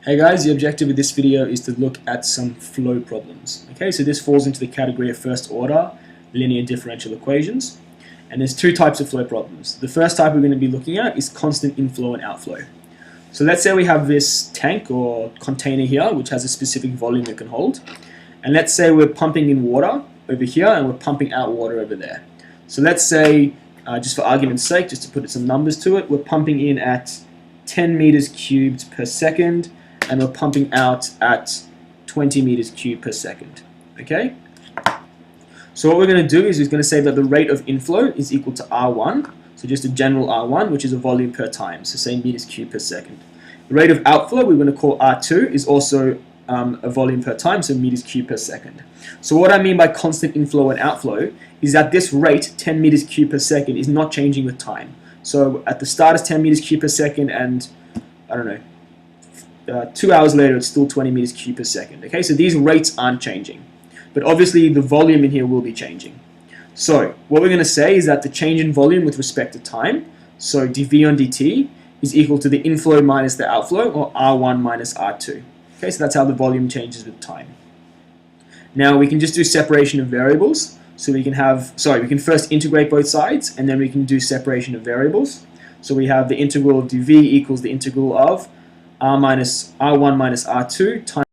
Hey guys, the objective of this video is to look at some flow problems. Okay, so this falls into the category of first order linear differential equations. And there's two types of flow problems. The first type we're going to be looking at is constant inflow and outflow. So let's say we have this tank or container here which has a specific volume it can hold. And let's say we're pumping in water over here and we're pumping out water over there. So let's say, just for argument's sake, just to put some numbers to it, we're pumping in at 10 meters cubed per second and we're pumping out at 20 meters cubed per second. Okay? So what we're going to do is we're going to say that the rate of inflow is equal to R1, so just a general R1, which is a volume per time, so say meters cubed per second. The rate of outflow we're going to call R2 is also a volume per time, so meters cubed per second. So what I mean by constant inflow and outflow is that this rate, 10 meters cubed per second, is not changing with time. So at the start it's 10 meters cubed per second and, I don't know, 2 hours later it's still 20 meters cubed per second. Okay, so these rates aren't changing. But obviously the volume in here will be changing. So what we're going to say is that the change in volume with respect to time, so dV on dt, is equal to the inflow minus the outflow, or R1 minus R2. Okay, so that's how the volume changes with time. Now we can just do separation of variables. So we can we can first integrate both sides, and then we can do separation of variables. So we have the integral of dV equals the integral of R1 minus R2 times